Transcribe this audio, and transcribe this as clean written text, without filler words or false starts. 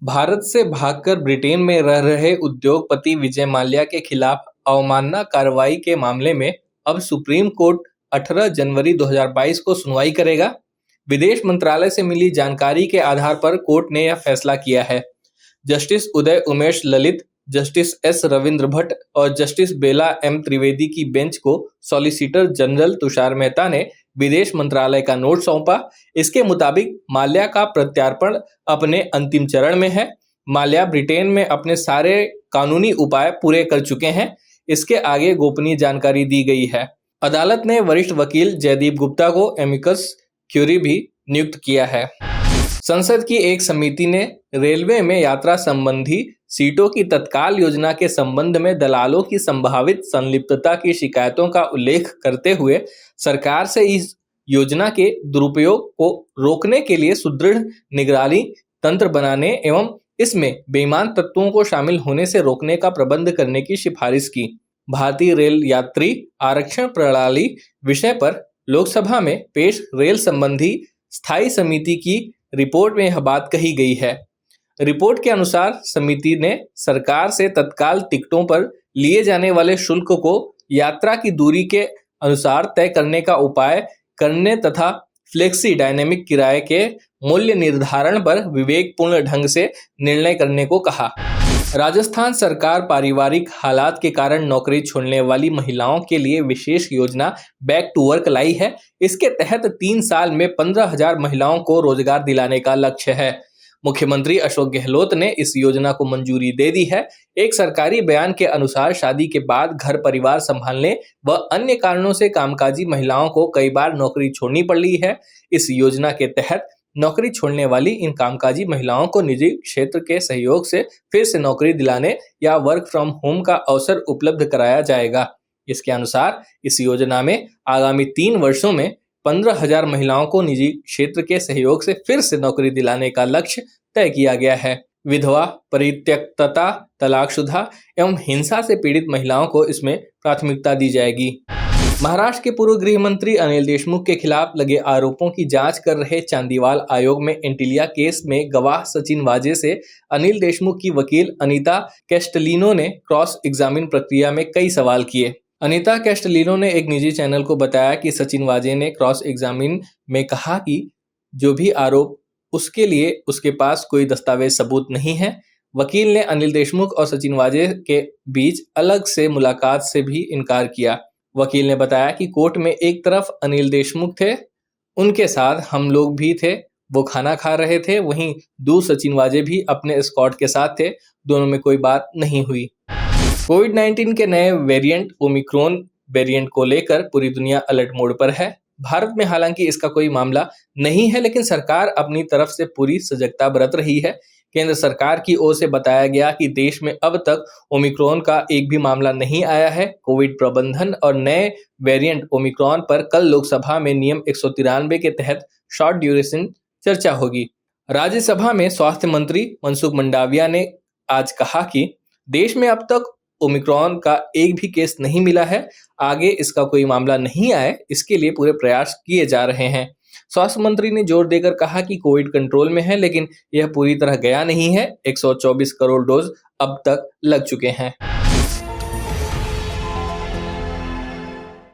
भारत से भागकर ब्रिटेन में रह रहे उद्योगपति विजय माल्या के खिलाफ अवमानना कार्रवाई के मामले में अब सुप्रीम कोर्ट 18 जनवरी 2022 को सुनवाई करेगा। विदेश मंत्रालय से मिली जानकारी के आधार पर कोर्ट ने यह फैसला किया है। Justice Uday Umesh Lalit, justice S Ravindra Bhatt और जस्टिस बेला एम त्रिवेदी की बेंच को सॉलिसिटर जनरल तुषार मेहता ने विदेश मंत्रालय का नोट सौंपा। इसके मुताबिक माल्या का प्रत्यार्पण अपने अंतिम चरण में है। माल्या ब्रिटेन में अपने सारे कानूनी उपाय पूरे कर चुके हैं। इसके आगे गोपनीय जानकारी दी गई है। अदालत ने वरिष्ठ वकील जयदीप गुप्ता को एमिकस क्यूरी भी नियुक्त किया है। संसद की एक समिति ने रेलवे में यात्रा संबंधी सीटों की तत्काल योजना के संबंध में दलालों की संभावित संलिप्तता की शिकायतों का उल्लेख करते हुए सरकार से इस योजना के दुरुपयोग को रोकने के लिए सुदृढ़ निगरानी तंत्र बनाने एवं इसमें बेईमान तत्वों को शामिल होने से रोकने का प्रबंध करने की सिफारिश की। भारतीय रेल यात्री आरक्षण प्रणाली विषय पर लोकसभा में पेश रेल संबंधी स्थायी समिति की रिपोर्ट में यह बात कही गई है। रिपोर्ट के अनुसार समिति ने सरकार से तत्काल टिकटों पर लिए जाने वाले शुल्क को यात्रा की दूरी के अनुसार तय करने का उपाय करने तथा फ्लेक्सी डायनेमिक किराए के मूल्य निर्धारण पर विवेकपूर्ण ढंग से निर्णय करने को कहा। राजस्थान सरकार पारिवारिक हालात के कारण नौकरी छोड़ने वाली महिलाओं के लिए विशेष योजना बैक टू वर्क लाई है। इसके तहत 3 साल में 15,000 महिलाओं को रोजगार दिलाने का लक्ष्य है। मुख्यमंत्री अशोक गहलोत ने इस योजना को मंजूरी दे दी है। एक सरकारी बयान के अनुसार शादी के बाद घर परिवार संभालने व अन्य कारणों से कामकाजी महिलाओं को कई बार नौकरी छोड़नी पड़ी है। इस योजना के तहत नौकरी छोड़ने वाली इन कामकाजी महिलाओं को निजी क्षेत्र के सहयोग से फिर से नौकरी दिलाने या वर्क फ्रॉम होम का अवसर उपलब्ध कराया जाएगा। इसके अनुसार इस योजना में आगामी 3 वर्षों में 15,000 महिलाओं को निजी क्षेत्र के सहयोग से फिर से नौकरी दिलाने का लक्ष्य तय किया गया है। विधवा, परित्यक्तता, तलाकशुदा एवं हिंसा से पीड़ित महिलाओं को इसमें प्राथमिकता दी जाएगी। महाराष्ट्र के पूर्व गृह मंत्री अनिल देशमुख के खिलाफ लगे आरोपों की जांच कर रहे चांदीवाल आयोग में एंटीलिया केस में गवाह सचिन वाजे से अनिल देशमुख की वकील अनीता कैस्टलिनो ने क्रॉस एग्जामिन प्रक्रिया में कई सवाल किए। अनीता कैस्टलिनो ने एक निजी चैनल को बताया कि सचिन वाजे ने क्रॉस एग्जामिन में कहा कि जो भी आरोप उसके लिए उसके पास कोई दस्तावेज सबूत नहीं है। वकील ने अनिल देशमुख और सचिन वाजे के बीच अलग से मुलाकात से भी इनकार किया। वकील ने बताया कि कोर्ट में एक तरफ अनिल देशमुख थे, उनके साथ हम लोग भी थे, वो खाना खा रहे थे, वहीं दूसरे सचिन वाजे भी अपने एस्कॉर्ट के साथ थे, दोनों में कोई बात नहीं हुई। कोविड-19 के नए वेरिएंट ओमिक्रॉन वेरिएंट को लेकर पूरी दुनिया अलर्ट मोड पर है। भारत में हालांकि इसका कोई मामला नहीं है, लेकिन सरकार अपनी तरफ से पूरी सजगता बरत रही है। केंद्र सरकार की ओर से बताया गया कि देश में अब तक ओमिक्रॉन का एक भी मामला नहीं आया है। कोविड प्रबंधन और नए वेरिएंट ओमिक्रॉन पर कल लोकसभा में नियम 193 के तहत शॉर्ट ड्यूरेशन चर्चा होगी। राज्यसभा में स्वास्थ्य मंत्री मनसुख मंडाविया ने आज कहा कि देश में अब तक ओमिक्रॉन का एक भी केस नहीं मिला है। आगे इसका कोई मामला नहीं आए, इसके लिए पूरे प्रयास किए जा रहे हैं। स्वास्थ्य मंत्री ने जोर देकर कहा कि कोविड कंट्रोल में है, लेकिन यह पूरी तरह गया नहीं है। 124 करोड़ डोज अब तक लग चुके हैं।